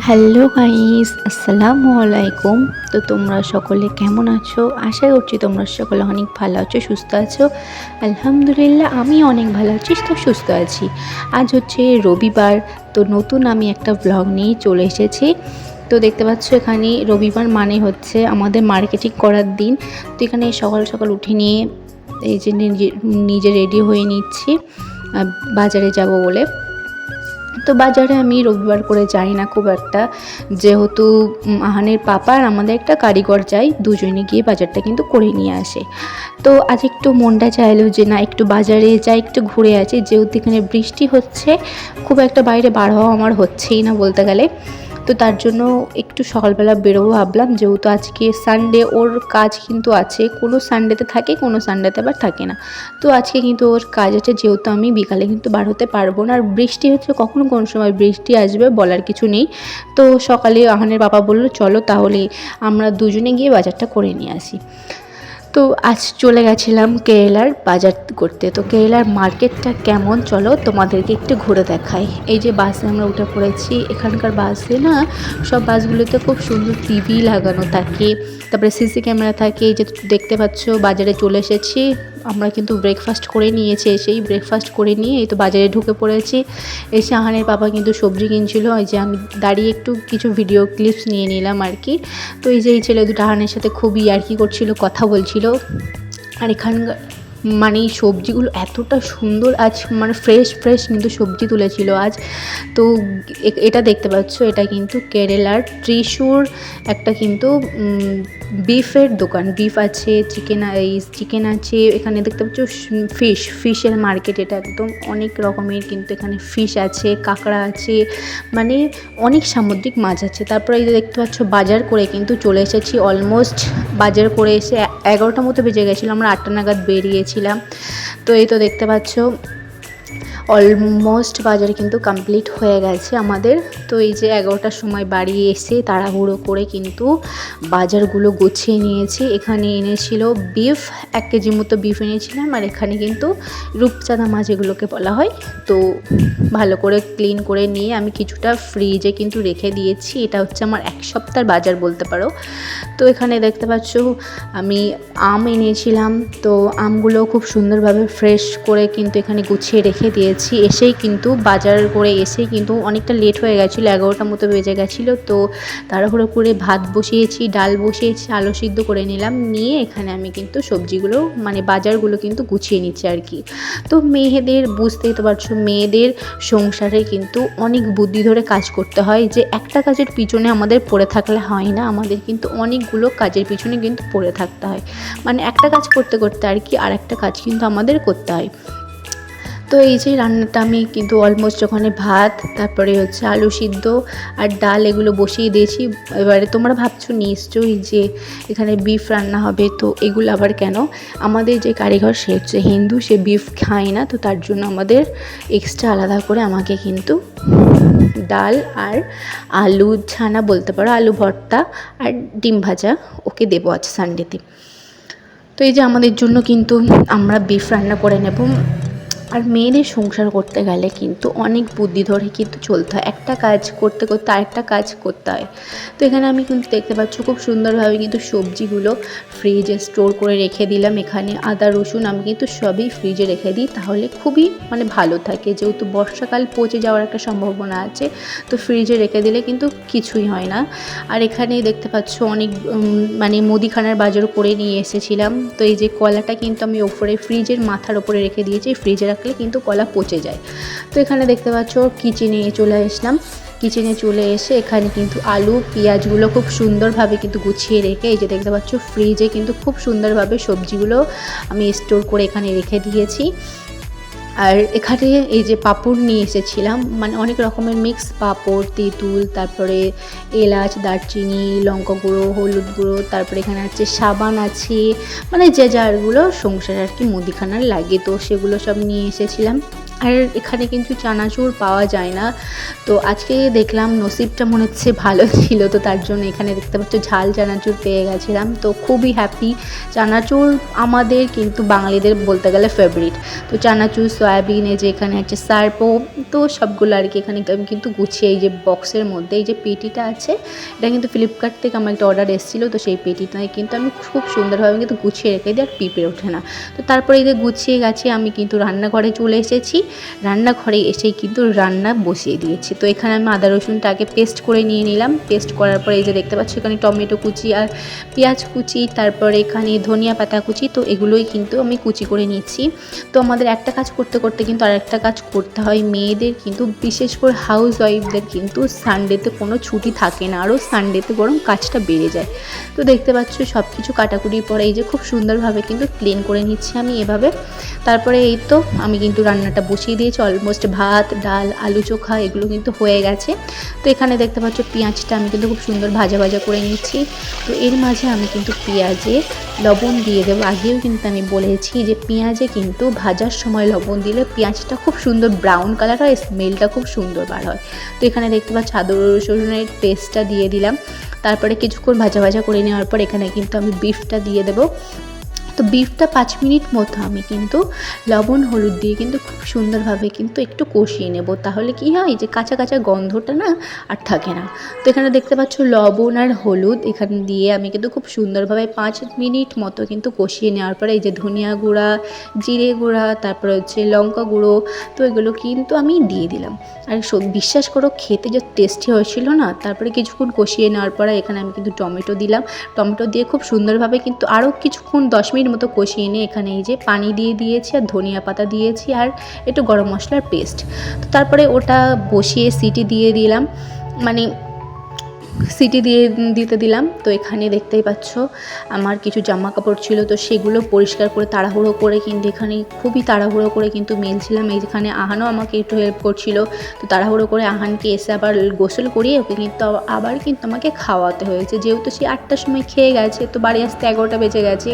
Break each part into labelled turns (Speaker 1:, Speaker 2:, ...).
Speaker 1: Hello guys, আসসালামু আলাইকুম। তো তোমরা সকলে কেমন আছো? আশা করছি তোমরা সকলে অনেক ভালো আছো, সুস্থ আছো। আলহামদুলিল্লাহ আমি অনেক ভালো আছি, তো সুস্থ আছি। আজ হচ্ছে রবিবার, তো নতুন আমি একটা ব্লগ নিয়ে চলে এসেছি। তো দেখতে পাচ্ছ এখানে রবিবার মানে হচ্ছে আমাদের মার্কেটিং করার দিন। তো এখানে সকাল সকাল উঠে নিয়ে এই যে নিজে রেডি হয়ে নিচ্ছি বাজারে যাব বলে। তো বাজারে আমি রবিবার করে যাই না খুব একটা, যেহেতু আহানের পাপা আর আমাদের একটা কারিগর যাই, দুজনে গিয়ে বাজারটা কিন্তু করে নিয়ে আসে। তো আজ একটু মনটা চাইলো যে না একটু বাজারে যাই, একটু ঘুরে আসি, যেহেতু এখানে বৃষ্টি হচ্ছে, খুব একটা বাইরে বার হওয়া আমার হচ্ছেই না বলতে গেলে। তো তার জন্য একটু সকালবেলা বেরোবো ভাবলাম, যেহেতু আজকে সানডে, ওর কাজ কিন্তু আছে, কোনো সানডেতে থাকে কোনো সানডেতে আবার থাকে না। তো আজকে কিন্তু ওর কাজ আছে, যেহেতু আমি বিকালে কিন্তু বার হতে পারবো না। আর বৃষ্টি হচ্ছে, কখন কোন সময় বৃষ্টি আসবে বলার কিছু নেই। তো সকালে আহানের বাবা বললো চলো তাহলে আমরা দুজনে গিয়ে বাজারটা করে নিয়ে আসি। তো আজ চলে গেছিলাম কেরালার বাজার করতে। তো কেরালার মার্কেটটা কেমন চলো তোমাদেরকে একটু ঘুরে দেখাই। এই যে বাসে আমরা উঠে পড়েছি, এখানকার বাসে না সব বাসগুলোতে খুব সুন্দর টিভি লাগানো থাকে, তারপরে সিসি ক্যামেরা থাকে। এই যে দেখতে পাচ্ছ বাজারে চলে এসেছি, আমরা কিন্তু ব্রেকফাস্ট করে নিয়েছি, এসেই ব্রেকফাস্ট করে নিয়ে এই তো বাজারে ঢুকে পড়েছি। এসে আহানের বাবা কিন্তু সবজি কিনছিল, এই যে আমি দাঁড়িয়ে একটু কিছু ভিডিও ক্লিপস নিয়ে নিলাম আর কি। তো এই যে এই ছেলে দুটো আহানের সাথে খুবই আর কি করছিল, কথা বলছিল। আর এখানকার মানে সবজিগুলো এতটা সুন্দর, আজ মানে ফ্রেশ ফ্রেশ কিন্তু সবজি তুলেছিল আজ। তো এটা দেখতে পাচ্ছ, এটা কিন্তু কেরালার ত্রিশুর একটা কিন্তু বিফের দোকান। বিফ আছে, চিকেন আছে, এখানে দেখতে পাচ্ছ ফিশের মার্কেট। এটা একদম অনেক রকমের কিন্তু এখানে ফিশ আছে, কাঁকড়া আছে, মানে অনেক সামুদ্রিক মাছ আছে। তারপরে এই যে দেখতে পাচ্ছ বাজার করে কিন্তু চলে এসেছি, অলমোস্ট বাজার করে এসে 11টার মতো বেজে গেছিলো, আমরা 8টা নাগাদ বেরিয়েছিলাম। তো এই তো দেখতে পাচ্ছ অলমোস্ট বাজার কিন্তু কমপ্লিট হয়ে গেছে আমাদের। তো এই যে 11টার সময় বাড়ি এসে তাড়াহুড়ো করে কিন্তু বাজারগুলো গুছিয়ে নিয়েছি। এখানে এনেছিল বিফ, 1 কেজির মতো বিফ এনেছিলাম। আর এখানে কিন্তু রূপচাঁদা মাছ এগুলোকে বলা হয়। তো ভালো করে ক্লিন করে নিয়ে আমি কিছুটা ফ্রিজে কিন্তু রেখে দিয়েছি, এটা হচ্ছে আমার 1 সপ্তাহের বাজার বলতে পারো। তো এখানে দেখতে পাচ্ছ আমি আম এনেছিলাম, তো আমগুলো খুব সুন্দরভাবে ফ্রেশ করে কিন্তু এখানে গুছিয়ে রেখে দিয়েছি। এসেই কিন্তু বাজার করে এসেই কিন্তু অনেকটা লেট হয়ে গেছিলো, 11টার মতো বেজে গেছিলো। তো তাড়াহুড়ো করে ভাত বসিয়েছি, ডাল বসিয়েছি, আলু সিদ্ধ করে নিলাম, নিয়ে এখানে আমি কিন্তু সবজিগুলো মানে বাজারগুলো কিন্তু গুছিয়ে নিচ্ছি আর কি। তো মেয়েদের বুঝতেই তো পারছো, মেয়েদের সংসারে কিন্তু অনেক বুদ্ধি ধরে কাজ করতে হয়, যে একটা কাজের পিছনে আমাদের পড়ে থাকলে হয় না, আমাদের কিন্তু অনেকগুলো কাজের পিছনে কিন্তু পড়ে থাকতে হয়। মানে একটা কাজ করতে করতে আর কি আর একটা কাজ কিন্তু আমাদের করতে হয়। তো এই যে রান্নাটা আমি কিন্তু অলমোস্ট ওখানে ভাত, তারপরে হচ্ছে আলু সিদ্ধ আর ডাল এগুলো বসিয়ে দিয়েছি। এবারে তোমরা ভাবছো নিশ্চয়ই যে এখানে বিফ রান্না হবে, তো এগুলো আবার কেন? আমাদের যে কারিগর সে হচ্ছে হিন্দু, সে বিফ খায় না, তো তার জন্য আমাদের এক্সট্রা আলাদা করে আমাকে কিন্তু ডাল আর আলু ছানা বলতে পারো, আলু ভর্তা আর ডিম ভাজা ওকে দেবো আজ সানডেতে। তো এই যে আমাদের জন্য কিন্তু আমরা বিফ রান্না করে নেব। আর মেয়েদের সংসার করতে গেলে কিন্তু অনেক বুদ্ধি ধরে কিন্তু চলতে হয়, একটা কাজ করতে করতে আরেকটা কাজ করতে হয়। তো এখানে আমি কিন্তু দেখতে পাচ্ছ খুব সুন্দরভাবে কিন্তু সবজিগুলো ফ্রিজে স্টোর করে রেখে দিলাম। এখানে আদা রসুন আমি কিন্তু সবই ফ্রিজে রেখে দিই, তাহলে খুবই মানে ভালো থাকে, যেহেতু বর্ষাকাল পচে যাওয়ার একটা সম্ভাবনা আছে। তো ফ্রিজে রেখে দিলে কিন্তু কিছুই হয় না। আর এখানে দেখতে পাচ্ছ অনেক মানে মুদিখানার বাজারও করে নিয়ে এসেছিলাম। তো এই যে কলাটা কিন্তু আমি ওপরে ফ্রিজের মাথার ওপরে রেখে দিয়েছি, ফ্রিজে রাখলে কিন্তু কলা পচে যায়। তো এখানে দেখতে পাচ্ছ কিচেনে চলে আসলাম। কিচেনে চলে এসে এখানে কিন্তু আলু পেঁয়াজগুলো খুব সুন্দরভাবে কিন্তু গুছিয়ে রেখে, এই যে দেখতে পাচ্ছ ফ্রিজে কিন্তু খুব সুন্দরভাবে সবজিগুলো আমি স্টোর করে এখানে রেখে দিয়েছি। আর এখানে এই যে পাঁপড় নিয়ে এসেছিলাম, মানে অনেক রকমের মিক্স পাঁপড়, তেঁতুল, তারপরে এলাচ, দারচিনি, লঙ্কা গুঁড়ো, হলুদ গুঁড়ো, তারপরে এখানে আছে সাবান আছে, মানে যে যারগুলো সংসারে আর কি মুদিখানার লাগে, তো সেগুলো সব নিয়ে এসেছিলাম। আর এখানে কিন্তু চানাচুর পাওয়া যায় না। তো আজকে দেখলাম নসিবটা মনে হচ্ছে ভালো ছিল, তো তার জন্য এখানে দেখতে পাচ্ছ ঝাল চানাচুর পেয়ে গেছিলাম। তো খুবই হ্যাপি। চানাচুর আমাদের কিন্তু বাঙালিদের বলতে গেলে ফেভারিট। তো চানাচুর, সয়াবিন, এই যে এখানে আছে সারপো, তো সবগুলো আর কি এখানে আমি কিন্তু গুছিয়ে এই যে বক্সের মধ্যে এই যে পেটিটা আছে, এটা কিন্তু ফ্লিপকার্ট থেকে আমার একটা অর্ডার এসেছিলো। তো সেই পেটিটায় কিন্তু আমি খুব সুন্দরভাবে কিন্তু গুছিয়ে রেখে দিই, আর পিঁপড়ে ওঠে না। তো তারপরে এই যে গুছিয়ে গেছি, আমি কিন্তু রান্নাঘরে চলে এসেছি। রান্নাঘরে এসেই কিন্তু রান্না বসিয়ে দিয়েছি। তো এখানে আমি আদা রসুনটাকে পেস্ট করে নিয়ে নিলাম। পেস্ট করার পরে এই যে দেখতে পাচ্ছি এখানে টমেটো কুচি আর পেঁয়াজ কুচি, তারপরে এখানে ধনিয়া পাতা কুচি, তো এগুলোই কিন্তু আমি কুচি করে নিচ্ছি। তো আমাদের একটা কাজ করতে করতে কিন্তু আরেকটা কাজ করতে হয়। মেয়েদের কিন্তু বিশেষ করে হাউস ওয়াইফদের কিন্তু সানডেতে কোনো ছুটি থাকে না, আরও সানডেতে বরং কাজটা বেড়ে যায়। তো দেখতে পাচ্ছ সব কিছু কাটাকুটির পরে এই যে খুব সুন্দরভাবে কিন্তু ক্লিন করে নিচ্ছি আমি এভাবে। তারপরে এই তো আমি কিন্তু রান্নাটা বসিয়ে দিয়েছি। অলমোস্ট ভাত, ডাল, আলু চোখা এগুলো কিন্তু হয়ে গেছে। তো এখানে দেখতে পাচ্ছ পেঁয়াজটা আমি কিন্তু খুব সুন্দর ভাজা ভাজা করে নিচ্ছি। তো এর মাঝে আমি কিন্তু পেঁয়াজে লবণ দিয়ে দেবো। আগেও কিন্তু আমি বলেছি যে পেঁয়াজে কিন্তু ভাজার সময় লবণ দিলে পেঁয়াজটা খুব সুন্দর ব্রাউন কালার হয়, স্মেলটা খুব সুন্দর বার হয়। তো এখানে দেখতে পাচ্ছ আদা রসুনের পেস্টটা দিয়ে দিলাম। তারপরে কিছুক্ষণ ভাজা ভাজা করে নেওয়ার পর এখানে কিন্তু আমি বিফটা দিয়ে দেবো। তো বিফটা 5 মিনিট মতো আমি কিন্তু লবণ হলুদ দিয়ে কিন্তু খুব সুন্দরভাবে কিন্তু একটু কষিয়ে নেব। তাহলে কি হয় যে কাঁচা কাঁচা গন্ধটা না আর থাকে না। তো এখানে দেখতে পাচ্ছ লবণ আর হলুদ এখানে দিয়ে আমি কিন্তু খুব সুন্দরভাবে 5 মিনিট মতো কিন্তু কষিয়ে নেওয়ার পরে এই যে ধনিয়া গুঁড়া, জিরে গুঁড়া, তারপরে হচ্ছে লঙ্কা গুঁড়ো, তো এগুলো কিন্তু আমি দিয়ে দিলাম। আর বিশ্বাস করো খেতে যে টেস্টি হয়েছিল না। তারপরে কিছুক্ষণ কষিয়ে নেওয়ার পরে এখানে আমি কিন্তু টমেটো দিলাম। টমেটো দিয়ে খুব সুন্দরভাবে কিন্তু আরও কিছুক্ষণ 10 মিনিট মতো কষিয়ে নিয়ে এখানে এই যে পানি দিয়ে দিয়েছি আর ধনিয়া পাতা দিয়েছি আর একটু গরম মশলার পেস্ট। তো তারপরে ওটা বসিয়ে সিটি দিয়ে দিলাম, মানে সিটি দিতে দিলাম। তো এখানে দেখতেই পাচ্ছ আমার কিছু জামা কাপড় ছিল, তো সেগুলো পরিষ্কার করে তাড়াহুড়ো করে কিন্তু এখানে খুবই তাড়াহুড়ো করে কিন্তু মেলছিলাম। এইখানে আহানও আমাকে একটু হেল্প করছিল। তো তাড়াহুড়ো করে আহানকে এসে আবার গোসল করিয়ে ওকে কিন্তু আবার কিন্তু আমাকে খাওয়াতে হয়েছে, যেহেতু সে 8টার সময় খেয়ে গেছে। তো বাড়ি আসতে 11টা বেজে গেছে।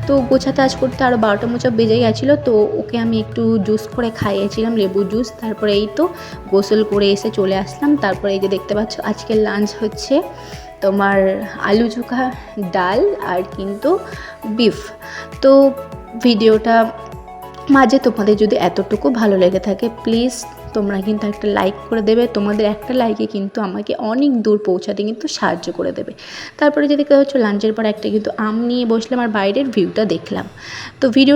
Speaker 1: তো গোছাতে আজ করতে আরও 12টা মোচা বেজে গেছিলো। তো ওকে আমি একটু জুস করে খাইয়েছিলাম, লেবু জুস। তারপরে এই তো গোসল করে এসে চলে আসলাম। তারপরে এই যে দেখতে পাচ্ছ আজকের লাঞ্চ হচ্ছে তোমার আলু চোখা, ডাল আর কিন্তু বিফ। তো ভিডিওটা মাঝে তোমাদের যদি এতটুকু ভালো লেগে থাকে প্লিজ তোমরা কিন্তু একটা লাইক করে দেবে। তোমাদের একটা লাইকে কিন্তু আমাকে অনেক দূর পৌঁছাতে কিন্তু সাহায্য করে দেবে। তারপরে যদি কেউ হচ্ছে লাঞ্চের পর একটা কিন্তু আম নিয়ে বসলাম আর বাইরের ভিউটা দেখলাম। তো ভিডিও